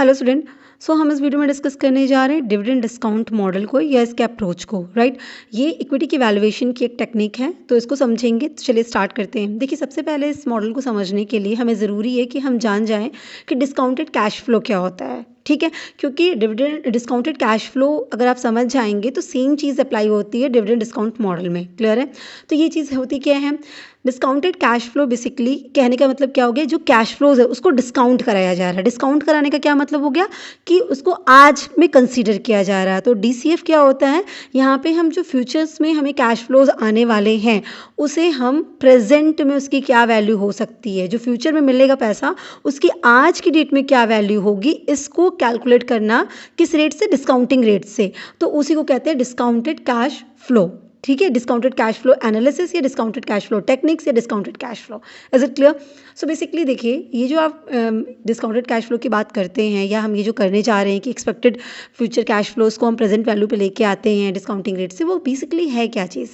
Hello student. हम इस video में डिस्कस करने जा रहे हैं डिविडेंड डिस्काउंट मॉडल को या इसके अप्रोच को, राइट। ये इक्विटी की वैल्यूएशन की एक टेक्निक है, तो इसको समझेंगे। तो चलिए स्टार्ट करते हैं। देखिए, सबसे पहले इस मॉडल को समझने के लिए हमें ज़रूरी है कि हम जान जाएं कि डिस्काउंटेड कैश फ्लो क्या होता है, ठीक है। क्योंकि डिविडेंड डिस्काउंटेड कैश फ्लो अगर आप समझ जाएंगे तो सेम चीज़ अप्लाई होती है डिविडेंड डिस्काउंट मॉडल में। क्लियर है? तो ये चीज़ होती क्या है? डिस्काउंटेड कैश फ्लो बेसिकली कहने का मतलब क्या हो गया, जो कैश फ्लोज है उसको डिस्काउंट कराया जा रहा है। डिस्काउंट कराने का क्या मतलब हो गया कि उसको आज में कंसीडर किया जा रहा है। तो डीसीएफ क्या होता है? यहाँ पे हम जो फ्यूचर्स में हमें कैश फ्लोज आने वाले हैं उसे हम प्रेजेंट में उसकी क्या वैल्यू हो सकती है, जो फ्यूचर में मिलेगा पैसा उसकी आज की डेट में क्या वैल्यू होगी, इसको कैलकुलेट करना किस रेट से? डिस्काउंटिंग रेट से। तो उसी को कहते हैं डिस्काउंटेड कैश फ्लो, ठीक है। डिस्काउंटेड कैश फ्लो एनालिसिस या डिस्काउंटेड कैश फ्लो टेक्निक्स या discounted cash flow. Is it clear? So basically देखिए, ये जो आप डिस्काउंटेड कैश फ्लो की बात करते हैं या हम ये जो करने जा रहे हैं कि एक्सपेक्टेड फ्यूचर कैश फ्लोज को हम प्रेजेंट वैल्यू पे लेके आते हैं डिस्काउंटिंग रेट से, वो बेसिकली है क्या चीज़?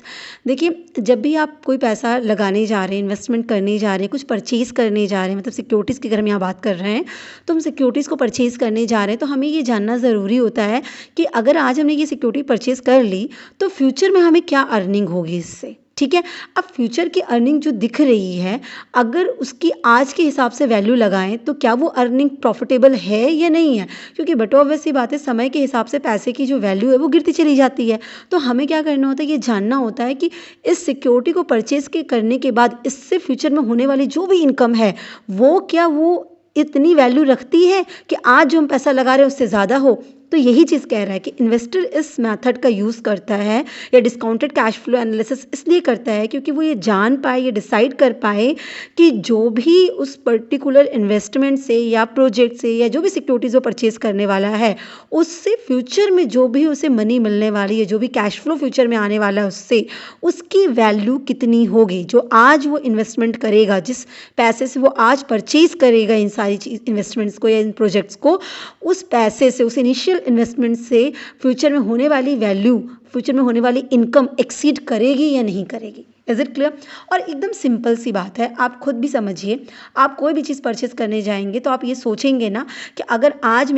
देखिए, जब भी आप कोई पैसा लगाने जा रहे हैं, इन्वेस्टमेंट करने जा रहे हैं, कुछ परचेज करने जा रहे हैं, मतलब सिक्योरिटीज़ की अगर हम यहाँ बात कर रहे हैं तो हम सिक्योरिटीज़ को परचेज करने जा रहे हैं, तो हमें ये जानना ज़रूरी होता है कि अगर आज हमने ये सिक्योरिटी परचेज कर ली तो फ्यूचर में हमें क्या अर्निंग होगी इससे, ठीक है। अब फ्यूचर की अर्निंग जो दिख रही है, अगर उसकी आज के हिसाब से वैल्यू लगाएं तो क्या वो अर्निंग प्रॉफिटेबल है या नहीं है? क्योंकि बट ऑब्वियस सी बात है, समय के हिसाब से पैसे की जो वैल्यू है वो गिरती चली जाती है। तो हमें क्या करना होता है, ये जानना होता है कि इस सिक्योरिटी को परचेज के करने के बाद इससे फ्यूचर में होने वाली जो भी इनकम है वो क्या वो इतनी वैल्यू रखती है कि आज जो हम पैसा लगा रहे हैं उससे ज़्यादा हो। तो यही चीज़ कह रहा है कि इन्वेस्टर इस मेथड का यूज़ करता है या डिस्काउंटेड कैश फ्लो एनालिसिस इसलिए करता है क्योंकि वो ये जान पाए, ये डिसाइड कर पाए कि जो भी उस पर्टिकुलर इन्वेस्टमेंट से या प्रोजेक्ट से या जो भी सिक्योरिटीज़ वो परचेज करने वाला है उससे फ्यूचर में जो भी उसे मनी मिलने वाली है, जो भी कैश फ्लो फ्यूचर में आने वाला है उससे उसकी वैल्यू कितनी होगी। जो आज वो इन्वेस्टमेंट करेगा, जिस पैसे से वो आज परचेज करेगा इन सारी चीज़ इन्वेस्टमेंट्स को या इन प्रोजेक्ट्स को, उस पैसे से, उस इनिशियल इन्वेस्टमेंट से फ्यूचर में होने वाली वैल्यू, फ्यूचर में होने वाली इनकम एक्सीड करेगी या नहीं करेगी। Is it clear? और एकदम सिंपल सी बात है, आप खुद भी समझिए। आप कोई भी चीज़ परचेज करने जाएंगे तो आप ये सोचेंगे ना कि अगर आज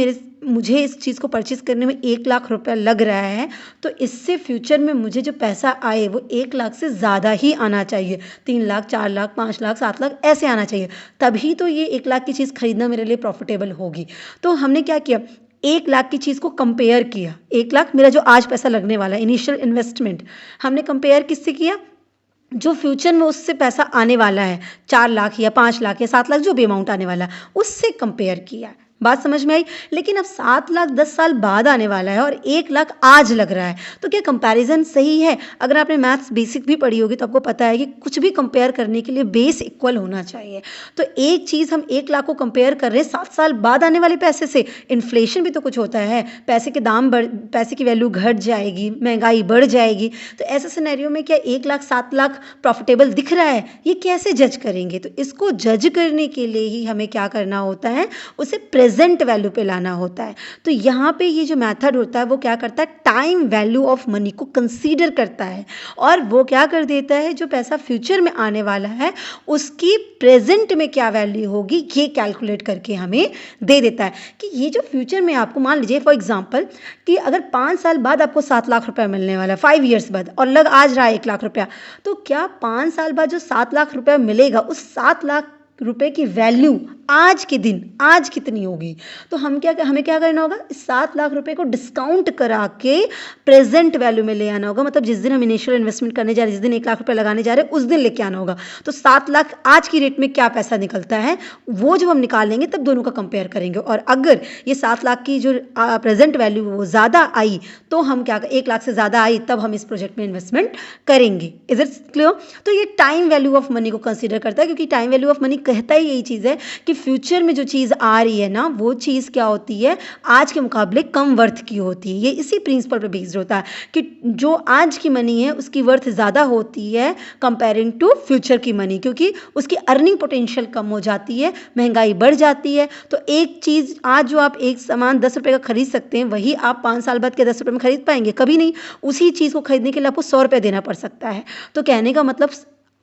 मुझे इस चीज़ को परचेज करने में 1 लाख रुपया लग रहा है तो इससे फ्यूचर में मुझे जो पैसा आए वो 1 लाख से ज़्यादा ही आना चाहिए। 3 लाख, 4 लाख, 5 लाख, 7 लाख ऐसे आना चाहिए, तभी तो ये 1 लाख की चीज़ खरीदना मेरे लिए प्रॉफिटेबल होगी। तो हमने क्या किया, 1 लाख की चीज़ को कंपेयर किया। 1 लाख मेरा जो आज पैसा लगने वाला है, इनिशियल इन्वेस्टमेंट, हमने कंपेयर किससे किया? जो फ्यूचर में उससे पैसा आने वाला है, 4 लाख या 5 लाख या 7 लाख, जो भी अमाउंट आने वाला है उससे कंपेयर किया। बात समझ में आई? लेकिन अब 7 लाख 10 साल बाद आने वाला है और 1 लाख आज लग रहा है, तो क्या कंपैरिजन सही है? अगर आपने मैथ्स बेसिक भी पढ़ी होगी तो आपको पता है कि कुछ भी कंपेयर करने के लिए बेस इक्वल होना चाहिए। तो एक चीज़ हम 1 लाख को कंपेयर कर रहे हैं 7 साल बाद आने वाले पैसे से। इन्फ्लेशन भी तो कुछ होता है, पैसे के दाम पैसे की वैल्यू घट जाएगी, महंगाई बढ़ जाएगी। तो ऐसे सिनेरियो में क्या 1 लाख 7 लाख प्रॉफिटेबल दिख रहा है? ये कैसे जज करेंगे? तो इसको जज करने के लिए ही हमें क्या करना होता है, उसे प्रेजेंट वैल्यू पे लाना होता है। तो यहाँ पे ये जो मेथड होता है वो क्या करता है, टाइम वैल्यू ऑफ मनी को कंसीडर करता है और वो क्या कर देता है, जो पैसा फ्यूचर में आने वाला है उसकी प्रेजेंट में क्या वैल्यू होगी ये कैलकुलेट करके हमें दे देता है। कि ये जो फ्यूचर में आपको, मान लीजिए फॉर एग्जांपल कि अगर 5 साल बाद आपको 7 लाख रुपया मिलने वाला है, 5 ईयर्स बाद, और लग आज रहा है 1 लाख रुपया, तो क्या 5 साल बाद जो 7 लाख रुपया मिलेगा उस 7 लाख रुपए की वैल्यू आज के दिन आज कितनी होगी? तो हमें क्या करना होगा, 7 लाख रुपए को डिस्काउंट करा के प्रेजेंट वैल्यू में ले आना होगा। मतलब जिस दिन हम इनिशियल इन्वेस्टमेंट करने जा रहे हैं, जिस दिन 1 लाख रुपए लगाने जा रहे हैं, उस दिन लेके आना होगा। तो 7 लाख आज की रेट में क्या पैसा निकलता है वो जब हम निकालेंगे तब दोनों का कंपेयर करेंगे। और अगर ये 7 लाख की जो प्रेजेंट वैल्यू वो ज़्यादा आई तो हम क्या, 1 लाख से ज़्यादा आई तब हम इस प्रोजेक्ट में इन्वेस्टमेंट करेंगे। Is it clear? तो ये टाइम वैल्यू ऑफ मनी को कंसिडर करता है, क्योंकि टाइम वैल्यू ऑफ मनी कहता ही यही चीज़ है कि फ्यूचर में जो चीज़ आ रही है ना वो चीज़ क्या होती है, आज के मुकाबले कम वर्थ की होती है। ये इसी प्रिंसिपल पर बेस्ड होता है कि जो आज की मनी है उसकी वर्थ ज़्यादा होती है कंपेयरिंग टू फ्यूचर की मनी, क्योंकि उसकी अर्निंग पोटेंशियल कम हो जाती है, महंगाई बढ़ जाती है। तो एक चीज़ आज जो आप एक सामान 10 रुपये का खरीद सकते हैं वही आप 5 साल बाद के 10 रुपये में खरीद पाएंगे? कभी नहीं। उसी चीज़ को खरीदने के लिए आपको 100 रुपये देना पड़ सकता है। तो कहने का मतलब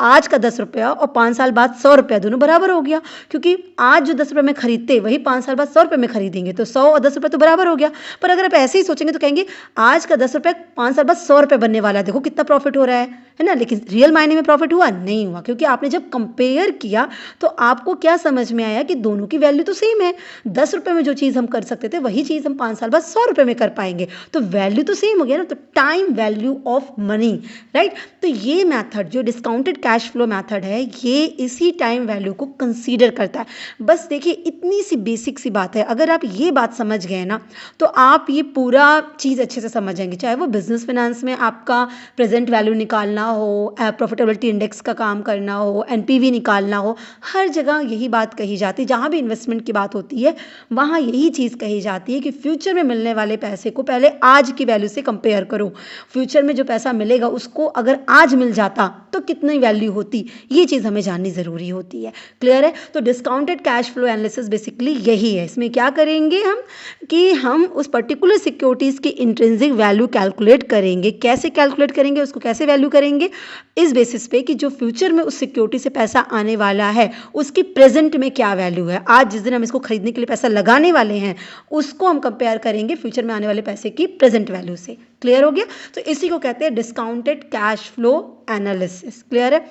आज का 10 रुपया और 5 साल बाद 100 रुपया दोनों बराबर हो गया, क्योंकि आज जो 10 रुपये में खरीदते वही 5 साल बाद 100 रुपये में खरीदेंगे, तो 100 और 10 रुपये तो बराबर हो गया। पर अगर आप ऐसे ही सोचेंगे तो कहेंगे आज का 10 रुपये 5 साल बाद 100 रुपये बनने वाला है, देखो कितना प्रॉफिट हो रहा है ना। लेकिन रियल मायने में प्रॉफिट हुआ नहीं हुआ, क्योंकि आपने जब कंपेयर किया तो आपको क्या समझ में आया कि दोनों की वैल्यू तो सेम है। 10 रुपये में जो चीज़ हम कर सकते थे वही चीज़ हम 5 साल बाद 100 रुपये में कर पाएंगे, तो वैल्यू तो सेम हो गया ना। तो time value of money, right. तो ये मैथड जो डिस्काउंटेड कैश फ्लो मैथड है, ये इसी टाइम वैल्यू को कंसीडर करता है। बस देखिए इतनी सी बेसिक सी बात है, अगर आप ये बात समझ गए ना तो आप ये पूरा चीज़ अच्छे से समझ जाएंगे। चाहे वो बिजनेस फाइनेंस में आपका प्रेजेंट वैल्यू निकालना हो, प्रॉफिटेबिलिटी इंडेक्स का काम करना हो, एनपीवी निकालना हो, हर जगह यही बात कही जाती है। जहाँ भी इन्वेस्टमेंट की बात होती है वहाँ यही चीज़ कही जाती है कि फ्यूचर में मिलने वाले पैसे को पहले आज की वैल्यू से कंपेयर करो। फ्यूचर में जो पैसा मिलेगा उसको अगर आज मिल जाता तो कितनी वैल्यू होती, ये चीज़ हमें जाननी ज़रूरी होती है। क्लियर है। तो discounted cash flow analysis basically यही है। इसमें क्या करेंगे हम कि हम उस पर्टिकुलर सिक्योरिटीज़ की इंट्रिंसिक वैल्यू कैलकुलेट करेंगे। कैसे कैलकुलेट करेंगे, उसको कैसे वैल्यू करेंगे, इस बेसिस पे कि जो फ्यूचर में उस सिक्योरिटी से पैसा आने वाला है उसकी प्रेजेंट में क्या वैल्यू है। आज जिस दिन हम इसको खरीदने के लिए पैसा लगाने वाले हैं उसको हम कंपेयर करेंगे फ्यूचर में आने वाले पैसे की प्रेजेंट वैल्यू से। क्लियर हो गया। तो इसी को कहते हैं discounted cash flow analysis. Clear है।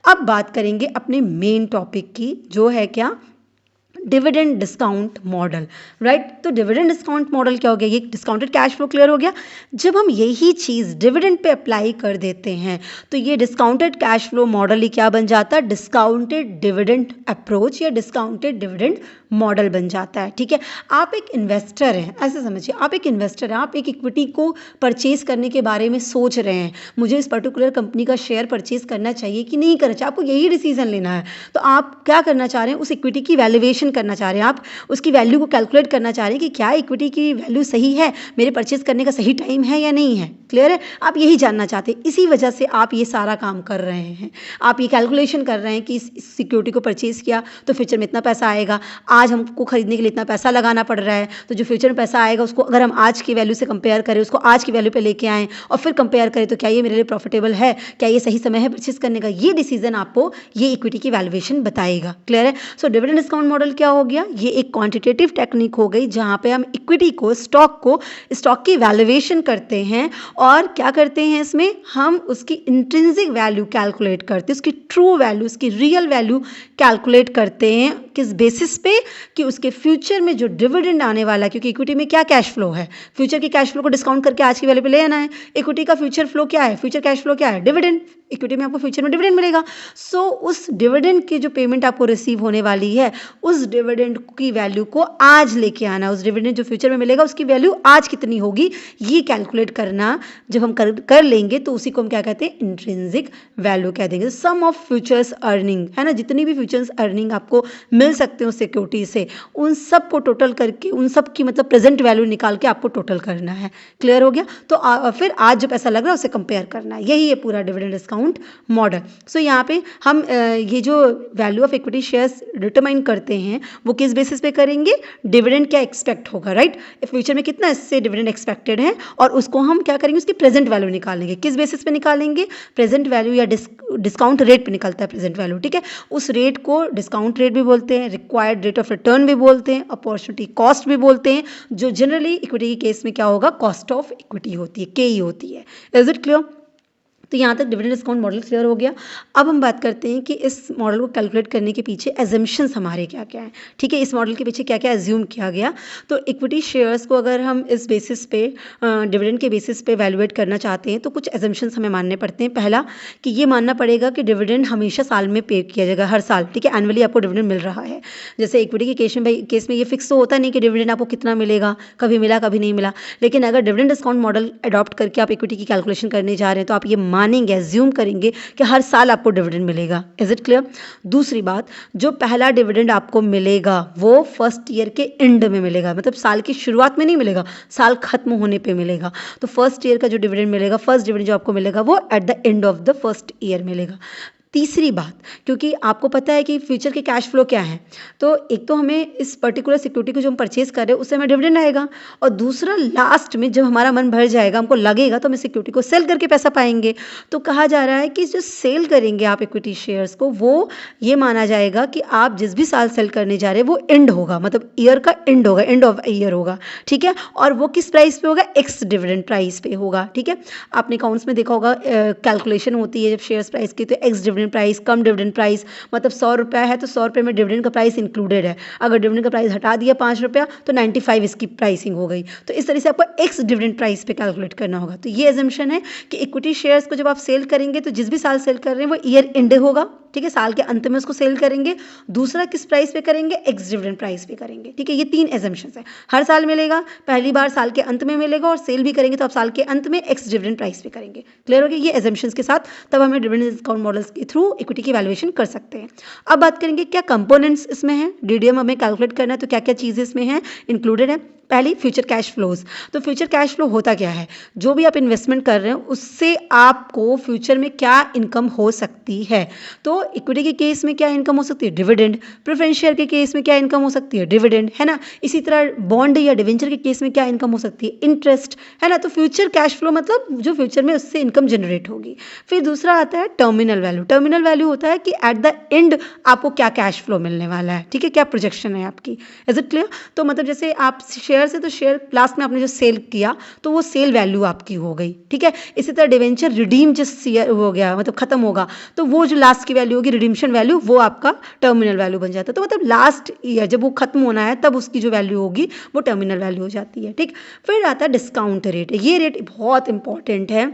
अब बात करेंगे अपने मेन टॉपिक की, जो है क्या, डिविडेंड डिस्काउंट मॉडल, राइट। तो डिविडेंड डिस्काउंट मॉडल क्या हो गया, ये डिस्काउंटेड कैश फ्लो क्लियर हो गया। जब हम यही चीज़ डिविडेंड पे अप्लाई कर देते हैं तो ये डिस्काउंटेड कैश फ्लो मॉडल ही क्या बन जाता है, डिस्काउंटेड डिविडेंड अप्रोच या डिस्काउंटेड डिविडेंड मॉडल बन जाता है। ठीक है। आप एक इन्वेस्टर हैं, ऐसे समझिए, आप एक इन्वेस्टर हैं, आप एक इक्विटी को परचेज करने के बारे में सोच रहे हैं, मुझे इस पर्टिकुलर कंपनी का शेयर परचेज करना चाहिए कि नहीं करना चाहिए, आपको यही डिसीजन लेना है। तो आप क्या करना चाह रहे हैं, उस इक्विटी की वैल्यूएशन करना चाह रहे हैं, आप उसकी वैल्यू को कैलकुलेट करना चाह रहे हैं कि क्या इक्विटी की वैल्यू सही है, मेरे परचेज करने का सही टाइम है या नहीं है। क्लियर है। आप यही जानना चाहते हैं, इसी वजह से आप ये सारा काम कर रहे हैं। आप ये कैलकुलेशन कर रहे हैं कि इस सिक्योरिटी को परचेज किया तो फ्यूचर में इतना पैसा आएगा, आज हमको खरीदने के लिए इतना पैसा लगाना पड़ रहा है, तो जो फ्यूचर में पैसा आएगा उसको अगर हम आज की वैल्यू से कंपेयर करें, उसको आज की वैल्यू पे लेके आएँ और फिर कंपेयर करें तो क्या ये मेरे लिए प्रॉफिटेबल है, क्या ये सही समय है परचेज करने का, ये डिसीजन आपको ये इक्विटी की वैल्यूएशन बताएगा। क्लियर है। सो डिविडेंड डिस्काउंट मॉडल क्या हो गया, ये एक क्वांटिटेटिव टेक्निक हो गई जहाँ पे हम इक्विटी को स्टॉक की वैल्यूएशन करते हैं और क्या करते हैं, इसमें हम उसकी इंट्रिंसिक वैल्यू कैलकुलेट करते हैं, उसकी ट्रू वैल्यू, उसकी रियल वैल्यू कैलकुलेट करते हैं। किस बेसिस पे, कि उसके फ्यूचर में जो डिविडेंड आने वाला है, क्योंकि इक्विटी में क्या कैश फ्लो है, फ्यूचर की कैश फ्लो को डिस्काउंट करके आज की वैल्यू पे ले आना है। इक्विटी का फ्यूचर फ्लो क्या है, फ्यूचर कैश फ्लो क्या है, डिविडेंड। इक्विटी में आपको फ्यूचर में डिविडेंड मिलेगा। सो उस डिविडेंड की जो पेमेंट आपको रिसीव होने वाली है, उस डिविडेंड की वैल्यू को आज लेके आना, उस डिविडेंड जो फ्यूचर में मिलेगा उसकी वैल्यू आज कितनी होगी, ये कैलकुलेट करना जब हम कर लेंगे तो उसी को हम क्या कहते हैं, इंट्रिंसिक वैल्यू कह देंगे। सम ऑफ फ्यूचर्स अर्निंग है ना, जितनी भी फ्यूचर्स अर्निंग आपको मिल सकते हैं उस सिक्योरिटी से, उन सब को टोटल करके, उन सब की मतलब प्रेजेंट वैल्यू निकाल के आपको टोटल करना है। क्लियर हो गया। तो फिर आज जो पैसा लग रहा है उसे कंपेयर करना है, यही है पूरा डिविडेंड डिस्काउंट मॉडल। सो यहाँ पे हम ये जो value of equity shares determine करते हैं वो किस बेसिस पे करेंगे, डिविडेंड क्या एक्सपेक्ट होगा, राइट, फ्यूचर में कितना इससे डिविडेंड एक्सपेक्टेड है, और उसको हम क्या करेंगे, उसकी प्रेजेंट वैल्यू निकालेंगे। किस बेसिस पे निकालेंगे, प्रेजेंट वैल्यू या डिस्काउंट रेट पे निकलता है प्रेजेंट वैल्यू। ठीक है। उस रेट को डिस्काउंट रेट भी बोलते हैं, रिक्वायर्ड रेट ऑफ रिटर्न भी बोलते हैं, अपॉर्चुनिटी कॉस्ट भी बोलते हैं, जो जनरली इक्विटी के केस में क्या होगा, कॉस्ट ऑफ इक्विटी होती है, के होती है। Is it clear. तो यहाँ तक डिविडेंड डिस्काउंट मॉडल क्लियर हो गया। अब हम बात करते हैं कि इस मॉडल को कैलकुलेट करने के पीछे एजम्पशंस हमारे क्या क्या हैं। ठीक है। इस मॉडल के पीछे क्या क्या एज्यूम किया गया। तो इक्विटी शेयर्स को अगर हम इस बेसिस पे, डिविडेंड के बेसिस पे वैल्यूएट करना चाहते हैं तो कुछ एजम्पशंस हमें मानने पड़ते हैं। पहला कि ये मानना पड़ेगा कि डिविडेंड हमेशा साल में पे किया जाएगा, हर साल। ठीक है। एनुअली आपको डिविडेंड मिल रहा है। जैसे इक्विटी के केस में ये फिक्स तो होता नहीं कि डिविडेंड आपको कितना मिलेगा, कभी मिला कभी नहीं मिला। लेकिन अगर डिविडेंड डिस्काउंट मॉडल अडॉप्ट करके आप इक्विटी की कैलकुलेशन करने जा रहे हैं तो आप ये मानेंगे, एज्यूम करेंगे कि हर साल आपको डिविडेंड मिलेगा। Is it clear. दूसरी बात, जो पहला डिविडेंड आपको मिलेगा वो फर्स्ट ईयर के एंड में मिलेगा, मतलब साल की शुरुआत में नहीं मिलेगा, साल खत्म होने पे मिलेगा। तो फर्स्ट ईयर का जो डिविडेंड मिलेगा, फर्स्ट डिविडेंड जो आपको मिलेगा वो eight the end of the first year मिलेगा। तीसरी बात, क्योंकि आपको पता है कि फ्यूचर के कैश फ्लो क्या है, तो एक तो हमें इस पर्टिकुलर सिक्योरिटी को जो हम परचेज कर रहे हैं उससे हमें डिविडेंड आएगा, और दूसरा लास्ट में जब हमारा मन भर जाएगा, हमको लगेगा तो हम इस सिक्योरिटी को सेल करके पैसा पाएंगे। तो कहा जा रहा है कि जो सेल करेंगे आप इक्विटी शेयर्स को, वो ये माना जाएगा कि आप जिस भी साल सेल करने जा रहे हैं वो एंड होगा, मतलब ईयर का एंड होगा, एंड ऑफ ईयर होगा, ठीक है। और वो किस प्राइस पे होगा? एक्स डिविडेंड प्राइस पे होगा, ठीक है। आपने अकाउंट्स में देखा होगा, कैलकुलेशन होती है जब शेयर्स प्राइस की, तो एक्स डिविडेंड प्राइस, कम डिविडेंड प्राइस, मतलब 100 रुपया है तो 100 रुपये में डिविडेंड का प्राइस इंक्लूडेड है। अगर डिविडेंड का प्राइस हटा दिया 5 रुपया तो 95 इसकी प्राइसिंग हो गई। तो इस तरह से आपको एक्स डिविडेंड प्राइस पे कैलकुलेट करना होगा। तो ये एजम्पशन है कि इक्विटी शेयर्स को जब आप सेल करेंगे तो जिस भी साल सेल कर रहे हैं वो ईयर एंड होगा, ठीक है, साल के अंत में उसको सेल करेंगे। दूसरा किस प्राइस पे करेंगे? एक्स डिविडेंड प्राइस पे करेंगे, ठीक है। ये 3 एजम्पशंस है। हर साल मिलेगा, पहली बार साल के अंत में मिलेगा, और सेल भी करेंगे तो आप साल के अंत में एक्स डिविडेंड प्राइस पे करेंगे। क्लियर हो गया? ये एजम्पशंस के साथ तब हमें डिविडेंड डिस्काउंट मॉडल्स के थ्रू इक्विटी की वैल्यूएशन कर सकते हैं। अब बात करेंगे क्या कंपोनेंट्स इसमें है, डीडीएम हमें कैलकुलेट करना है तो क्या क्या चीज़ें इसमें हैं इंक्लूडेड है। पहली, फ्यूचर कैश फ्लोज। तो फ्यूचर कैश फ्लो होता क्या है? जो भी आप इन्वेस्टमेंट कर रहे हैं उससे आपको फ्यूचर में क्या इनकम हो सकती है। तो इक्विटी के केस में क्या इनकम हो सकती है? डिविडेंड। प्रेफरेंस शेयर के केस में क्या इनकम हो सकती है? डिविडेंड, है ना। इसी तरह बॉन्ड या डिवेंचर के केस में क्या इनकम हो सकती है? इंटरेस्ट, है ना। तो फ्यूचर कैश फ्लो मतलब जो फ्यूचर में उससे इनकम जनरेट होगी। फिर दूसरा आता है टर्मिनल वैल्यू। टर्मिनल वैल्यू होता है कि एट द एंड आपको क्या कैश फ्लो मिलने वाला है, ठीक है, क्या प्रोजेक्शन है आपकी। Is it clear? तो मतलब जैसे आप शेयर से, तो शेयर लास्ट में आपने जो सेल किया तो वो सेल वैल्यू आपकी हो गई, ठीक है। इसी तरह डिवेंचर रिडीम जिस ईयर हो गया, मतलब खत्म होगा, तो वो जो लास्ट की वैल्यू होगी रिडीम्शन वैल्यू, वो आपका टर्मिनल वैल्यू बन जाता है। तो मतलब लास्ट ईयर जब वो खत्म होना है तब उसकी जो वैल्यू होगी वो टर्मिनल वैल्यू हो जाती है, ठीक। फिर आता है डिस्काउंट रेट। ये रेट बहुत इंपॉर्टेंट है,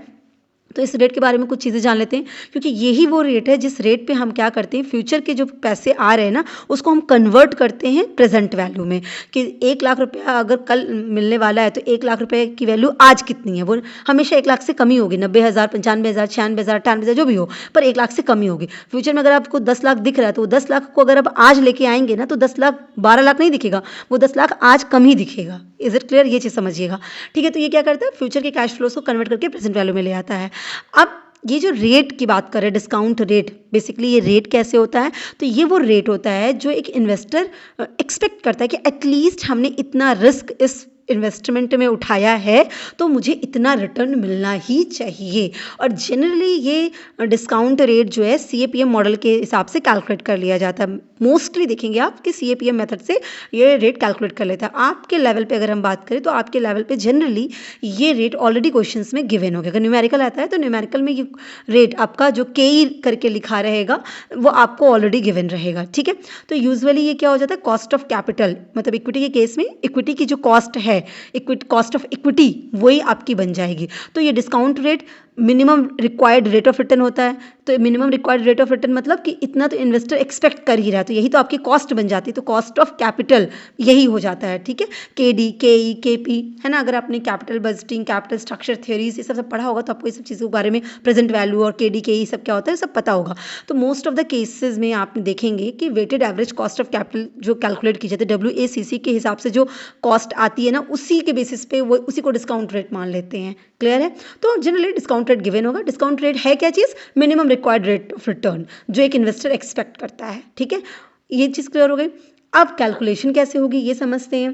तो इस रेट के बारे में कुछ चीज़ें जान लेते हैं, क्योंकि यही वो रेट है जिस रेट पे हम क्या करते हैं, फ्यूचर के जो पैसे आ रहे हैं ना उसको हम कन्वर्ट करते हैं प्रेजेंट वैल्यू में, कि 1 लाख रुपया अगर कल मिलने वाला है तो 1 लाख रुपये की वैल्यू आज कितनी है, वो हमेशा 1 लाख से कमी होगी, 90,000, 95,000, 96,000, 98,000 जो भी हो, पर 1 लाख से कमी होगी। फ्यूचर में अगर आपको 10 लाख दिख रहा है तो वो 10 लाख को अगर आप आज लेके आएंगे ना तो 10 लाख 12 लाख नहीं दिखेगा, वो 10 लाख आज कम ही दिखेगा। Is it clear? ये चीज़ समझिएगा, ठीक है। तो ये क्या करता है, फ्यूचर के कैश फ्लोज को कन्वर्ट करके प्रेजेंट वैल्यू में ले आता है। अब ये जो रेट की बात करें, डिस्काउंट रेट, बेसिकली ये रेट कैसे होता है, तो ये वो रेट होता है जो एक इन्वेस्टर एक्सपेक्ट करता है कि एटलीस्ट हमने इतना रिस्क इस इन्वेस्टमेंट में उठाया है तो मुझे इतना रिटर्न मिलना ही चाहिए। और जनरली ये डिस्काउंट रेट जो है CAPM मॉडल के हिसाब से कैलकुलेट कर लिया जाता है। मोस्टली देखेंगे आप कि CAPM मेथड से ये रेट कैलकुलेट कर लेता है। आपके लेवल पे अगर हम बात करें तो आपके लेवल पे जनरली ये रेट ऑलरेडी क्वेश्चंस में गिवन हो गया। अगर न्यूमेरिकल आता है तो न्यूमेरिकल में ये रेट आपका जो KE करके लिखा रहेगा वो आपको ऑलरेडी गिवन रहेगा, ठीक है। तो यूजुअली ये क्या हो जाता है, कॉस्ट ऑफ कैपिटल, मतलब इक्विटी के केस में इक्विटी की जो कॉस्ट है, कॉस्ट ऑफ इक्विटी, वही आपकी बन जाएगी। तो ये discount rate minimum required rate of return होता है। तो minimum required rate of return मतलब कि इतना तो इन्वेस्टर एक्सपेक्ट कर ही रहा है, तो यही तो आपकी कॉस्ट बन जाती है। तो कॉस्ट ऑफ कैपिटल यही हो जाता है, ठीक है। KD, KE, KP, है ना। अगर आपने capital budgeting, capital structure theories ये सब पढ़ा होगा तो आपको ये सब चीज़ों के बारे में, प्रेजेंट वैल्यू और KD, KE सब क्या होता है सब पता होगा। तो मोस्ट ऑफ द केसेस में आप देखेंगे कि weighted average cost of capital जो कैलकुलेट की जाती है WACC के हिसाब से जो कॉस्ट आती है ना, उसी के बेसिस पे वो उसी को डिस्काउंट रेट मान लेते हैं। क्लियर है? तो जनरली डिस्काउंट रेट गिवन होगा। डिस्काउंट रेट है क्या चीज़? Minimum required rate of return जो एक इन्वेस्टर एक्सपेक्ट करता है, ठीक है। ये चीज़ क्लियर हो गई। अब कैलकुलेशन कैसे होगी ये समझते हैं।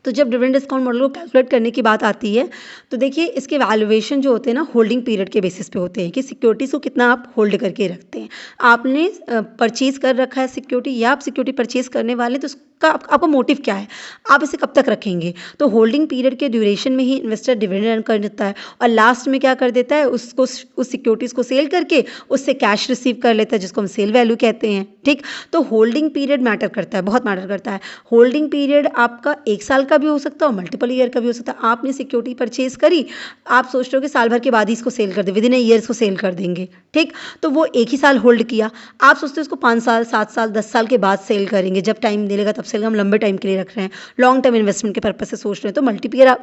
तो जब डिविडेंड डिस्काउंट मॉडल को कैलकुलेट करने की बात आती है तो देखिए इसके वैल्यूएशन जो होते हैं ना होल्डिंग पीरियड के बेसिस पे होते हैं कि सिक्योरिटीज़ को कितना आप होल्ड करके रखते हैं। आपने परचेज कर रखा है सिक्योरिटी, या आप सिक्योरिटी परचेज करने वाले, तो उसका आपका मोटिव क्या है, आप इसे कब तक रखेंगे। तो होल्डिंग पीरियड के ड्यूरेशन में ही इन्वेस्टर डिविडेंड अर्न कर देता है और लास्ट में क्या कर देता है, उसको उस सिक्योरिटीज़ को सेल करके उससे कैश रिसीव कर लेता है, जिसको हम सेल वैल्यू कहते हैं, ठीक। तो होल्डिंग पीरियड मैटर करता है, बहुत मैटर करता है। होल्डिंग पीरियड आपका 1 साल का भी हो सकता है और मल्टीपल ईयर का भी हो सकता है। आपने सिक्योरिटी परचेज करी, आप सोच रहे हो कि साल भर के बाद ही इसको सेल कर दे, विद इन ए ईयर इसको सेल कर देंगे, ठीक। तो वो 1 ही साल होल्ड किया, आप सोचते हो इसको 5 साल, 7 साल, 10 साल के बाद सेल करेंगे, जब टाइम मिलेगा तब सेल, हम लंबे टाइम के लिए रख रहे हैं, लॉन्ग टर्म इन्वेस्टमेंट के पर्पज से सोच रहे हैं, तो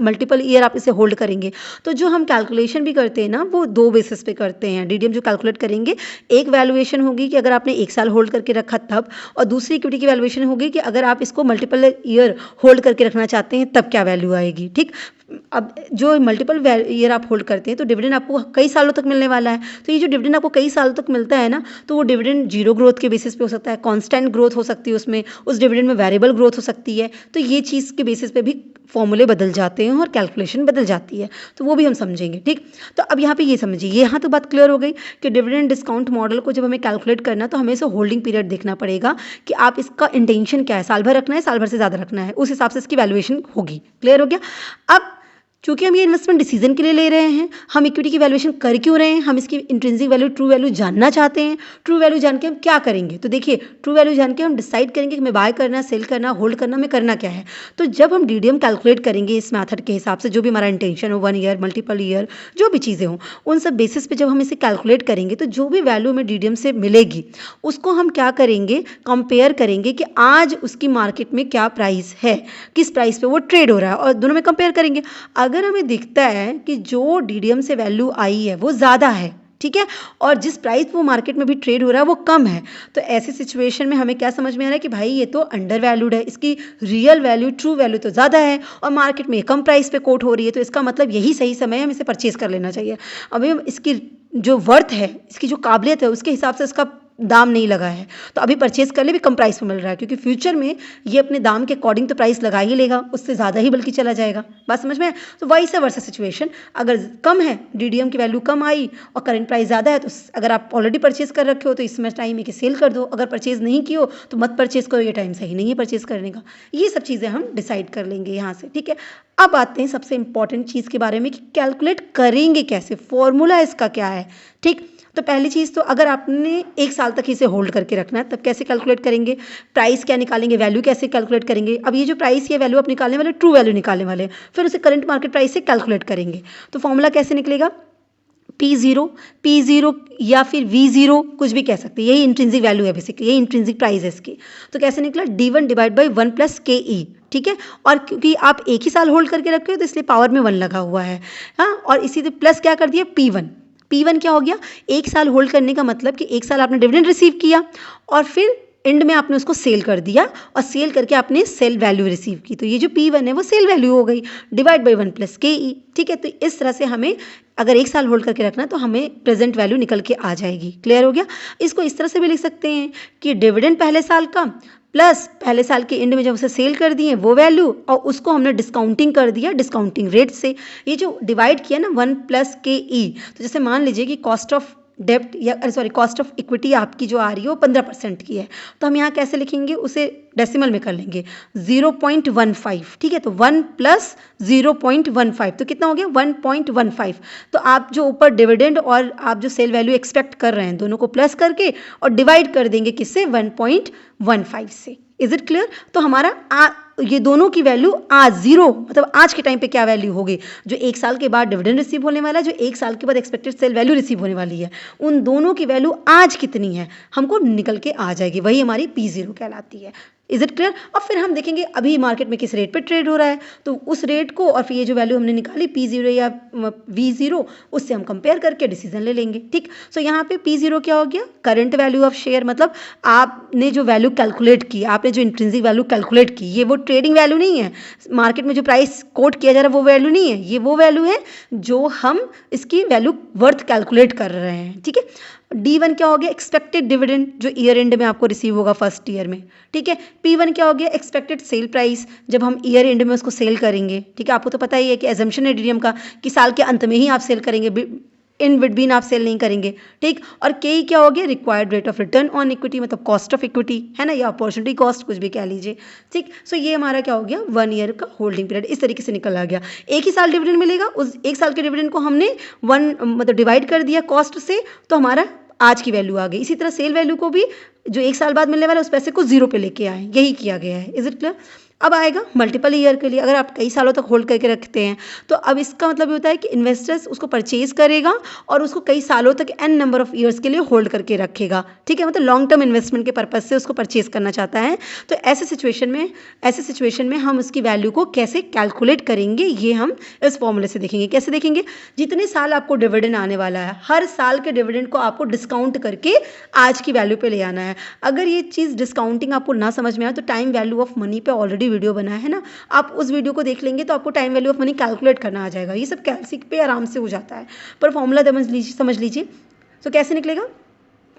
मल्टीपल ईयर आप इसे होल्ड करेंगे। तो जो हम कैलकुलेशन भी करते हैं ना वो 2 बेसिस पे करते हैं। DDM जो कैलकुलेट करेंगे, एक वैल्यूएशन होगी कि अगर आपने 1 साल होल्ड करके रखा तब, और दूसरी इक्विटी की वैल्यूएशन होगी कि अगर आप इसको मल्टीपल ईयर होल्ड करके रखना चाहते हैं तब क्या वैल्यू आएगी, ठीक। अब जो मल्टीपल ईयर आप होल्ड करते हैं तो डिविडेंड आपको कई सालों तक मिलने वाला है। तो ये जो डिविडेंड आपको कई सालों तक मिलता है ना, तो वो डिविडेंड जीरो ग्रोथ के बेसिस पे हो सकता है, कांस्टेंट ग्रोथ हो सकती है उसमें, उस डिविडेंड में वेरिएबल ग्रोथ हो सकती है। तो ये चीज़ के बेसिस पे भी फॉर्मूले बदल जाते हैं और कैलकुलेशन बदल जाती है, तो वो भी हम समझेंगे। ठीक, तो अब यहाँ पे ये समझिए, यहाँ तो बात क्लियर हो गई कि डिविडेंड डिस्काउंट मॉडल को जब हमें कैलकुलेट करना तो हमें इसे होल्डिंग पीरियड देखना पड़ेगा कि आप इसका इंटेंशन क्या है, साल भर रखना है, साल भर से ज़्यादा रखना है, उस हिसाब से इसकी वैल्यूएशन होगी। क्लियर हो गया। अब चूंकि हम ये इन्वेस्टमेंट डिसीजन के लिए ले रहे हैं, हम इक्विटी की वैल्यूएशन कर क्यों रहे हैं, हम इसकी इंट्रिंसिक वैल्यू, ट्रू वैल्यू जानना चाहते हैं। ट्रू वैल्यू जान के हम क्या करेंगे, तो देखिए ट्रू वैल्यू जान के हम डिसाइड करेंगे कि हमें बाय करना, सेल करना, होल्ड करना, हमें करना क्या है। तो जब हम डीडीएम कैलकुलेट करेंगे इस मैथड के हिसाब से, जो भी हमारा इंटेंशन हो, 1 ईयर, मल्टीपल ईयर, जो भी चीज़ें हों, उन सब बेसिस पे जब हम इसे कैलकुलेट करेंगे तो जो भी वैल्यू हमें डीडीएम से मिलेगी उसको हम क्या करेंगे, कंपेयर करेंगे कि आज उसकी मार्केट में क्या प्राइस है, किस प्राइस पे वो ट्रेड हो रहा है, और दोनों में कंपेयर करेंगे। अगर हमें दिखता है कि जो डीडीएम से वैल्यू आई है वो ज़्यादा है, ठीक है, और जिस प्राइस वो मार्केट में भी ट्रेड हो रहा है वो कम है, तो ऐसी सिचुएशन में हमें क्या समझ में आ रहा है कि भाई ये तो अंडर वैल्यूड है, इसकी रियल वैल्यू, ट्रू वैल्यू तो ज़्यादा है और मार्केट में कम प्राइस पे कोट हो रही है, तो इसका मतलब यही सही समय है, हम इसे परचेज कर लेना चाहिए। अभी हम इसकी जो वर्थ है, इसकी जो काबिलियत है, उसके हिसाब से इसका दाम नहीं लगा है, तो अभी परचेज कर ले भी कम प्राइस में मिल रहा है, क्योंकि फ्यूचर में ये अपने दाम के अकॉर्डिंग तो प्राइस लगा ही लेगा, उससे ज़्यादा ही बल्कि चला जाएगा। बात समझ में है। तो वाइस वर्सा सिचुएशन, अगर कम है, डीडीएम की वैल्यू कम आई और करंट प्राइस ज़्यादा है, तो अगर आप ऑलरेडी परचेज कर रखे हो तो इसमें टाइम है कि सेल कर दो, अगर परचेज नहीं की हो तो मत परचेज करो, ये टाइम सही नहीं है परचेज करने का। ये सब चीज़ें हम डिसाइड कर लेंगे यहाँ से, ठीक है। अब आते हैं सबसे इंपॉर्टेंट चीज़ के बारे में कि कैलकुलेट करेंगे कैसे, फॉर्मूला इसका क्या है। ठीक, तो पहली चीज़, तो अगर आपने 1 साल तक इसे होल्ड करके रखना है तब कैसे कैलकुलेट करेंगे, प्राइस क्या निकालेंगे, वैल्यू कैसे कैलकुलेट करेंगे। अब ये जो प्राइस या वैल्यू आप निकालने वाले, ट्रू वैल्यू निकालने वाले, फिर उसे करंट मार्केट प्राइस से कैलकुलेट करेंगे। तो फॉर्मूला कैसे निकलेगा, P0 या फिर V0 कुछ भी कह सकते हैं, यही इंट्रिंसिक वैल्यू है, बेसिकली यही इंट्रिंसिक प्राइस है इसकी। तो कैसे निकला, D1 divide by 1 plus KE, ठीक है। और क्योंकि आप एक ही साल होल्ड करके रखे हो तो इसलिए पावर में 1 लगा हुआ है, हाँ, और इसी से प्लस क्या कर दिया, P1 क्या हो गया, 1 साल होल्ड करने का मतलब कि 1 साल आपने डिविडेंड रिसीव किया और फिर एंड में आपने उसको सेल कर दिया, और सेल करके आपने सेल वैल्यू रिसीव की, तो ये जो P1 है वो सेल वैल्यू हो गई, डिवाइड बाई 1 प्लस KE, ठीक है। तो इस तरह से हमें अगर 1 साल होल्ड करके रखना तो हमें प्रेजेंट वैल्यू निकल के आ जाएगी। क्लियर हो गया। इसको इस तरह से भी लिख सकते हैं कि डिविडेंड पहले साल का प्लस पहले साल के एंड में जब उसे सेल कर दिए वो वैल्यू, और उसको हमने डिस्काउंटिंग कर दिया डिस्काउंटिंग रेट से। ये जो डिवाइड किया ना 1 प्लस KE, तो जैसे मान लीजिए कि कॉस्ट ऑफ डेप्ट या कॉस्ट ऑफ इक्विटी आपकी जो आ रही है वो 15% की है, तो हम यहाँ कैसे लिखेंगे, उसे डेसिमल में कर लेंगे 0.15, ठीक है। तो 1 प्लस 0.15 तो कितना हो गया, 1.15। तो आप जो ऊपर डिविडेंड और आप जो सेल वैल्यू एक्सपेक्ट कर रहे हैं दोनों को प्लस करके और डिवाइड कर देंगे किससे, 1.15 से। Is it clear. तो हमारा ये दोनों की वैल्यू आज जीरो, मतलब आज के टाइम पे क्या वैल्यू होगी, जो 1 साल के बाद डिविडेंड रिसीव होने वाला है, जो 1 साल के बाद एक्सपेक्टेड सेल वैल्यू रिसीव होने वाली है, उन दोनों की वैल्यू आज कितनी है हमको निकल के आ जाएगी, वही हमारी P0 कहलाती है। Is it clear. और फिर हम देखेंगे अभी मार्केट में किस रेट पे ट्रेड हो रहा है, तो उस रेट को और फिर ये जो वैल्यू हमने निकाली P0 या V0, उससे हम कंपेयर करके डिसीजन ले लेंगे। ठीक, सो यहाँ पे P0 क्या हो गया, करंट वैल्यू ऑफ शेयर, मतलब आपने जो वैल्यू कैलकुलेट की, आपने जो इंट्रिंसिक वैल्यू कैलकुलेट की, ये वो ट्रेडिंग वैल्यू नहीं है, मार्केट में जो प्राइस कोट किया जा रहा है वो वैल्यू नहीं है, ये वो वैल्यू है जो हम इसकी वैल्यू वर्थ कैलकुलेट कर रहे हैं। ठीक है। D1 क्या हो गया, एक्सपेक्टेड डिविडेंड जो ईयर एंड में आपको रिसीव होगा फर्स्ट ईयर में। ठीक है। P1 क्या हो गया, एक्सपेक्टेड सेल प्राइस, जब हम ईयर एंड में उसको सेल करेंगे। ठीक है, आपको तो पता ही है कि एजम्पशन है डीडीएम का कि साल के अंत में ही आप सेल करेंगे, इन बिटवीन आप सेल नहीं करेंगे। ठीक, और KE क्या हो गया, required rate of return on equity, मतलब कॉस्ट ऑफ इक्विटी है ना, या अपॉर्चुनिटी कॉस्ट, कुछ भी कह लीजिए। ठीक, सो ये हमारा क्या हो गया, 1 ईयर का होल्डिंग पीरियड इस तरीके से निकल आ गया। एक ही साल डिविडेंड मिलेगा, उस 1 साल के डिविडेंड को हमने 1 मतलब डिवाइड कर दिया कॉस्ट से, तो हमारा आज की वैल्यू आ गई। इसी तरह सेल वैल्यू को भी जो 1 साल बाद मिलने वाला उस पैसे को 0 पे लेके आए, यही किया गया है। Is it clear. अब आएगा मल्टीपल ईयर के लिए, अगर आप कई सालों तक होल्ड करके रखते हैं तो अब इसका मतलब ये होता है कि इन्वेस्टर्स उसको परचेज करेगा और उसको कई सालों तक n नंबर ऑफ ईयर्स के लिए होल्ड करके रखेगा। ठीक है, मतलब लॉन्ग टर्म इन्वेस्टमेंट के पर्पज से उसको परचेज करना चाहता है। तो ऐसे सिचुएशन में हम उसकी वैल्यू को कैसे कैलकुलेट करेंगे, ये हम इस फॉर्मूले से देखेंगे। कैसे देखेंगे, जितने साल आपको डिविडेंड आने वाला है, हर साल के डिविडेंड को आपको डिस्काउंट करके आज की वैल्यू पे ले आना है। अगर ये चीज़ डिस्काउंटिंग आपको ना समझ में आए तो टाइम वैल्यू ऑफ मनी पे ऑलरेडी वीडियो बना है ना, आप उस वीडियो को देख लेंगे तो आपको time value of money calculate करना आ जाएगा। ये सब कैलसी पे आराम से हो जाता है, पर फॉर्मूला समझ लीजिए। तो कैसे निकलेगा,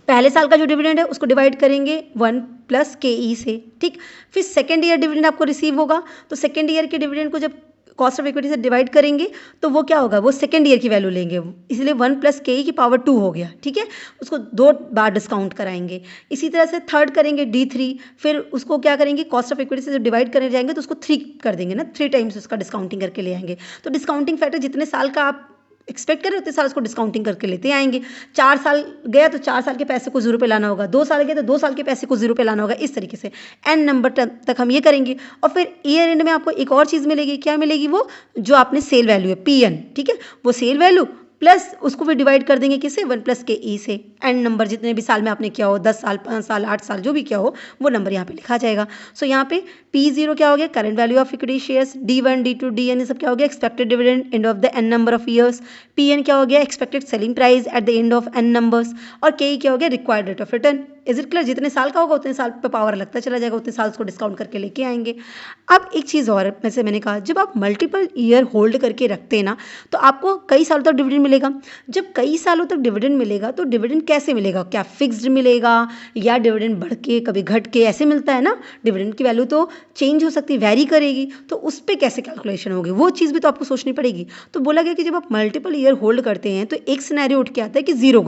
पहले साल का जो डिविडेंड है उसको डिवाइड करेंगे 1 प्लस के ई से, ठीक। फिर सेकेंड ईयर डिविडेंड आपको रिसीव होगा, तो सेकेंड ईयर के डिविडेंड को जब कॉस्ट ऑफ इक्विटी से डिवाइड करेंगे तो वो क्या होगा, वो सेकेंड ईयर की वैल्यू लेंगे, इसलिए 1 प्लस के ई की पावर 2 हो गया, ठीक है। उसको 2 बार डिस्काउंट कराएंगे। इसी तरह से थर्ड करेंगे D3, फिर उसको क्या करेंगे, कॉस्ट ऑफ इक्विटी से जब डिवाइड करने जाएंगे तो उसको 3 कर देंगे ना, 3 टाइम्स उसका डिस्काउंटिंग करके ले आएंगे। तो डिस्काउंटिंग फैक्टर जितने साल का आप एक्सपेक्ट कर रहे हो उतने साल उसको डिस्काउंटिंग करके लेते आएंगे। 4 साल गया तो 4 साल के पैसे को 0 पे लाना होगा, 2 साल गया तो 2 साल के पैसे को 0 पे लाना होगा। इस तरीके से एन नंबर तक हम ये करेंगे। और फिर ईयर एंड में आपको एक और चीज़ मिलेगी, क्या मिलेगी, वो जो आपने सेल वैल्यू है PN, ठीक है, वो सेल वैल्यू प्लस उसको भी डिवाइड कर देंगे किससे, 1 प्लस के ई से। एन नंबर जितने भी साल में आपने किया हो, 10 साल, 5 साल, 8 साल, जो भी किया हो वो नंबर यहाँ पे लिखा जाएगा। सो यहाँ पे P0 क्या हो गया, current value of equity shares, D1 D2 DN ये सब क्या हो गया, expected dividend end of the n number of years. PN क्या हो गया, expected selling price at the end of n numbers. और KE क्या हो गया, required rate of return. Is it clear, जितने साल का होगा उतने साल पे पावर लगता चला जाएगा, उतने साल उसको डिस्काउंट करके लेके आएंगे। अब एक चीज़ और, वैसे मैंने कहा जब आप मल्टीपल ईयर होल्ड करके रखते हैं ना तो आपको कई सालों तक डिविडेंड मिलेगा। जब कई सालों तक डिविडेंड मिलेगा तो डिविडेंड कैसे मिलेगा, क्या फिक्स्ड मिलेगा या डिविडेंड बढ़ के कभी घट के ऐसे मिलता है ना, डिविडेंड की वैल्यू तो चेंज हो सकती है, वेरी करेगी, तो उस पर कैसे कैलकुलेशन होगी, वो चीज़ भी तो आपको सोचनी पड़ेगी। तो बोला गया कि जब आप मल्टीपल ईयर होल्ड करते हैं तो एक सिनेरियो उठ के आता है कि जीरो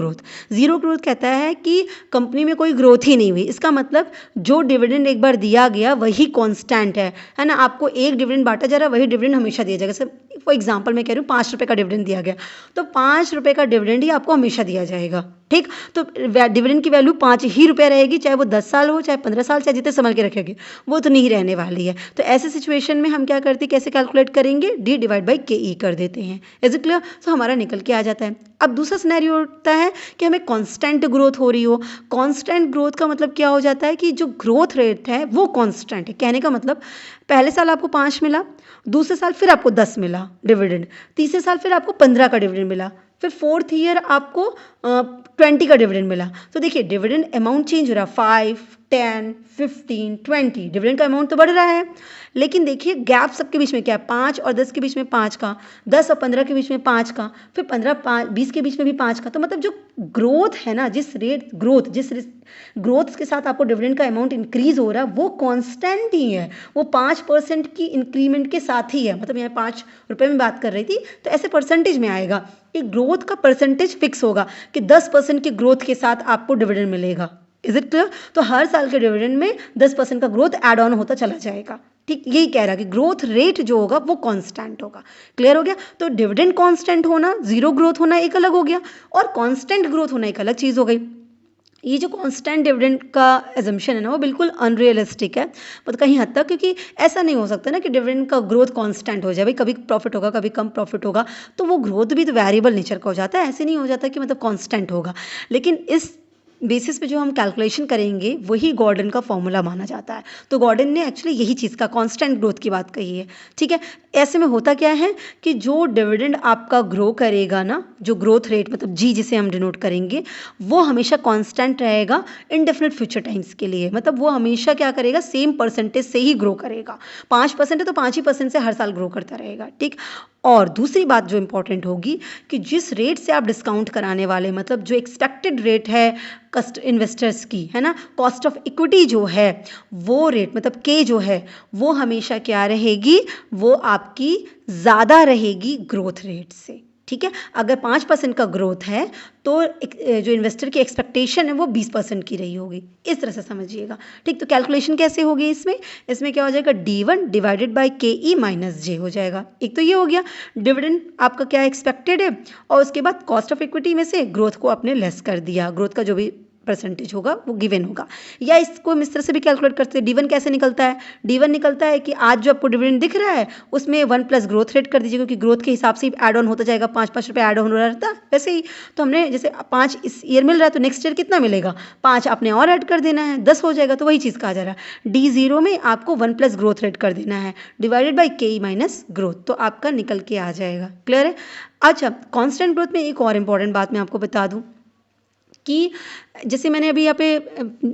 ग्रोथ कहता है कि कंपनी में कोई ग्रोथ ही नहीं हुई। इसका मतलब जो डिविडेंड एक बार दिया गया वही कांस्टेंट है ना, आपको एक डिविडेंड बांटा जा रहा है, वही डिविडेंड हमेशा दिया जाएगा। जैसे फॉर एग्जांपल मैं कह रही हूँ 5 रुपये का डिविडेंड दिया गया तो 5 रुपये का डिविडेंड ही आपको हमेशा दिया जाएगा, ठीक। तो डिविडेंड की वैल्यू 5 ही रुपये रहेगी, चाहे वो 10 साल हो, चाहे 15 साल, चाहे जितने संभाल के रखेंगे, वो तो नहीं रहने वाली है। तो ऐसे सिचुएशन में हम क्या करते हैं, कैसे कैलकुलेट करेंगे, D डिवाइड बाई KE कर देते हैं। इज इट क्लियर, तो हमारा निकल के आ जाता है। अब दूसरा सिनेरियो होता है कि हमें कांस्टेंट ग्रोथ हो रही हो। कांस्टेंट ग्रोथ का मतलब क्या हो जाता है कि जो ग्रोथ रेट है वो कांस्टेंट है। कहने का मतलब पहले साल आपको 5 मिला, दूसरे साल फिर आपको 10 मिला डिविडेंड, तीसरे साल फिर आपको 15 का डिविडेंड मिला, फिर फोर्थ ईयर आपको 20 का डिविडेंड मिला। तो देखिए डिविडेंड अमाउंट चेंज हो रहा है, 5, 10, 15, 20, डिविडेंड का अमाउंट तो बढ़ रहा है, लेकिन देखिए गैप सबके बीच में क्या है, 5 और 10 के बीच में 5 का, 10 और 15 के बीच में 5 का, फिर 15 20 के बीच में भी 5 का। तो मतलब जो ग्रोथ है ना, जिस ग्रोथ के साथ आपको डिविडेंड का अमाउंट इंक्रीज हो रहा है वो कांस्टेंट ही है, वो 5% की इंक्रीमेंट के साथ ही है। मतलब यहाँ 5 रुपये में बात कर रही थी तो ऐसे परसेंटेज में आएगा कि ग्रोथ का परसेंटेज फिक्स होगा कि 10% की ग्रोथ के साथ आपको डिविडेंड मिलेगा। इज इट क्लियर, तो हर साल के डिविडेंड में 10% का ग्रोथ ऐड ऑन होता चला जाएगा, ठीक। यही कह रहा है कि ग्रोथ रेट जो होगा वो कांस्टेंट होगा। क्लियर हो गया, तो डिविडेंड कांस्टेंट होना, जीरो ग्रोथ होना एक अलग हो गया और कांस्टेंट ग्रोथ होना एक अलग चीज़ हो गई। ये जो कांस्टेंट डिविडेंड का एजम्पशन है ना वो बिल्कुल अनरियलिस्टिक है, मतलब कहीं हद तक, क्योंकि ऐसा नहीं हो सकता ना कि डिविडेंड का ग्रोथ कांस्टेंट हो जाए। भाई कभी प्रॉफिट होगा, कभी कम प्रॉफिट होगा, तो वो ग्रोथ भी तो वेरिएबल नेचर का हो जाता है, ऐसे नहीं हो जाता कि मतलब कांस्टेंट होगा। लेकिन इस बेसिस पे जो हम कैलकुलेशन करेंगे वही गॉर्डन का फॉर्मूला माना जाता है। तो गॉर्डन ने एक्चुअली यही चीज़ का कांस्टेंट ग्रोथ की बात कही है, ठीक है। ऐसे में होता क्या है कि जो डिविडेंड आपका ग्रो करेगा ना, जो ग्रोथ रेट मतलब G जिसे हम डिनोट करेंगे, वो हमेशा कांस्टेंट रहेगा इनडेफिनेट फ्यूचर टाइम्स के लिए। मतलब वो हमेशा क्या करेगा, सेम परसेंटेज से ही ग्रो करेगा। 5% है तो 5% से हर साल ग्रो करता रहेगा, ठीक। और दूसरी बात जो इंपॉर्टेंट होगी कि जिस रेट से आप डिस्काउंट कराने वाले, मतलब जो एक्सपेक्टेड रेट है कस्ट इन्वेस्टर्स की, है ना, कॉस्ट ऑफ इक्विटी जो है वो रेट मतलब K जो है वो हमेशा क्या रहेगी, वो आपकी ज़्यादा रहेगी ग्रोथ रेट से, ठीक है। अगर 5% का ग्रोथ है तो जो इन्वेस्टर की एक्सपेक्टेशन है वो 20% की रही होगी, इस तरह से समझिएगा, ठीक। तो कैलकुलेशन कैसे होगी इसमें क्या हो जाएगा, D1 divided by KE minus J हो जाएगा। एक तो ये हो गया डिविडेंड आपका क्या एक्सपेक्टेड है, और उसके बाद कॉस्ट ऑफ इक्विटी में से ग्रोथ को आपने लेस कर दिया, ग्रोथ का जो भी परसेंटेज होगा वो गिवन होगा। या इसको हम इस तरह से भी कैलकुलेट करते हैं, D1 कैसे निकलता है, D1 निकलता है कि आज जो आपको डिविडेंड दिख रहा है उसमें 1 प्लस ग्रोथ रेट कर दीजिए, क्योंकि ग्रोथ के हिसाब से ऐड ऑन होता जाएगा, 5-5 रुपये ऐड ऑन हो रहा रहता है वैसे ही। तो हमने जैसे 5 इस ईयर मिल रहा है तो नेक्स्ट ईयर कितना मिलेगा, 5 आपने और ऐड कर देना है, 10 हो जाएगा। तो वही चीज़ कहा जा रहा है, D0 में आपको 1 प्लस ग्रोथ रेट कर देना है divided by KE minus growth, तो आपका निकल के आ जाएगा। क्लियर है। अच्छा, कॉन्स्टेंट ग्रोथ में एक और इंपॉर्टेंट बात मैं आपको बता दूँ कि जैसे मैंने अभी यहाँ पे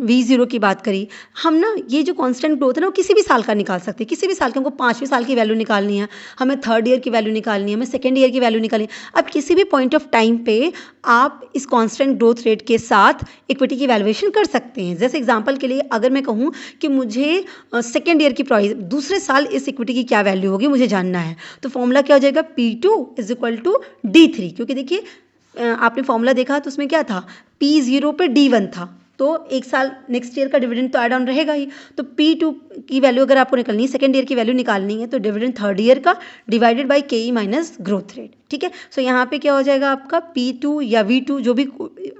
V0 की बात करी, हम ना ये जो कांस्टेंट ग्रोथ है ना वो किसी भी साल का निकाल सकते हैं, किसी भी साल के। हमको 5वें साल की वैल्यू निकालनी है, हमें 3rd ईयर की वैल्यू निकालनी है, हमें 2nd ईयर की वैल्यू निकालनी है। अब किसी भी पॉइंट ऑफ टाइम पे आप इस कांस्टेंट ग्रोथ रेट के साथ इक्विटी की वैल्यूएशन कर सकते हैं। जैसे एग्जांपल के लिए अगर मैं कहूँ कि मुझे 2nd ईयर की प्राइस, दूसरे साल इस इक्विटी की क्या वैल्यू होगी मुझे जानना है, तो फॉर्मूला क्या हो जाएगा, P2 is equal to D3। क्योंकि देखिए आपने फॉर्मूला देखा तो उसमें क्या था, P0 पे D1 था, तो एक साल नेक्स्ट ईयर का डिविडेंड तो ऐड ऑन रहेगा ही। तो P2 की वैल्यू अगर आपको निकालनी है, 2nd ईयर की वैल्यू निकालनी है, तो डिविडेंड 3rd ईयर का divided by KE minus growth rate. ठीक है, सो यहाँ पे क्या हो जाएगा आपका P2 या V2 जो भी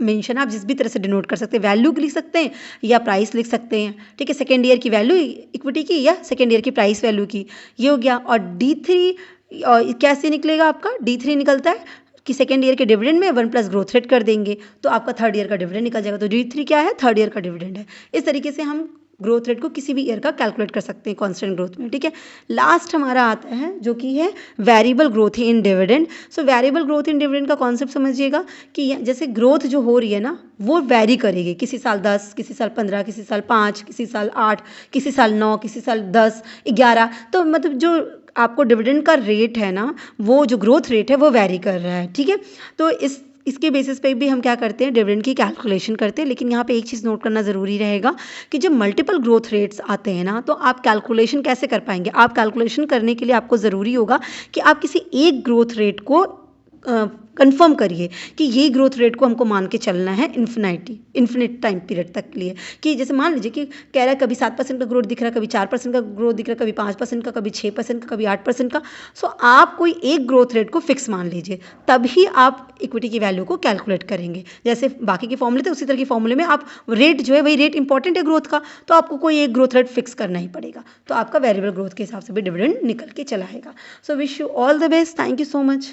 मेंशन आप जिस भी तरह से डिनोट कर सकते हैं, वैल्यू लिख सकते हैं या प्राइस लिख सकते हैं। ठीक है, 2nd ईयर की वैल्यू इक्विटी की या 2nd ईयर की प्राइस वैल्यू की, ये हो गया। और D3 और कैसे निकलेगा आपका, D3 निकलता है कि 2nd ईयर के डिविडेंड में 1 प्लस ग्रोथ रेट कर देंगे तो आपका 3rd ईयर का डिविडेंड निकल जाएगा। तो D3 क्या है, 3rd ईयर का डिविडेंड है। इस तरीके से हम ग्रोथ रेट को किसी भी ईयर का कैलकुलेट कर सकते हैं कांस्टेंट ग्रोथ में। ठीक है, लास्ट हमारा आता है जो कि है variable growth in dividend. So variable growth in dividend का कॉन्सेप्ट समझिएगा कि जैसे ग्रोथ जो हो रही है ना वो वेरी करेगी, किसी साल 10, किसी साल 15, किसी साल 5, किसी साल 8, किसी साल 9, किसी साल 10, 11। तो मतलब जो आपको डिविडेंड का रेट है ना, वो जो ग्रोथ रेट है वो वेरी कर रहा है। ठीक है, तो इसके बेसिस पे भी हम क्या करते हैं, डिविडेंड की कैलकुलेशन करते हैं। लेकिन यहाँ पे एक चीज़ नोट करना ज़रूरी रहेगा कि जब मल्टीपल ग्रोथ रेट्स आते हैं ना, तो आप कैलकुलेशन कैसे कर पाएंगे। आप कैलकुलेशन करने के लिए आपको ज़रूरी होगा कि आप किसी एक ग्रोथ रेट को कंफर्म करिए कि ये ग्रोथ रेट को हमको मान के चलना है इन्फिनिट टाइम पीरियड तक के लिए। कि जैसे मान लीजिए कि कह रहा है कभी 7% का ग्रोथ दिख रहा है, कभी 4% का ग्रोथ दिख रहा है, कभी 5% का, कभी 6% का, कभी 8% का। सो आप कोई एक ग्रोथ रेट को फिक्स मान लीजिए, तभी आप इक्विटी की वैल्यू को कैलकुलेट करेंगे। जैसे बाकी के फॉर्मूले थे उसी तरह के फॉर्मूले में आप रेट जो है वही रेट इंपॉर्टेंट है ग्रोथ का, तो आपको कोई एक ग्रोथ रेट फिक्स करना ही पड़ेगा। तो आपका वेरिएबल ग्रोथ के हिसाब से भी डिविडेंड निकल के चला आएगा। So wish you all the best, thank you so much.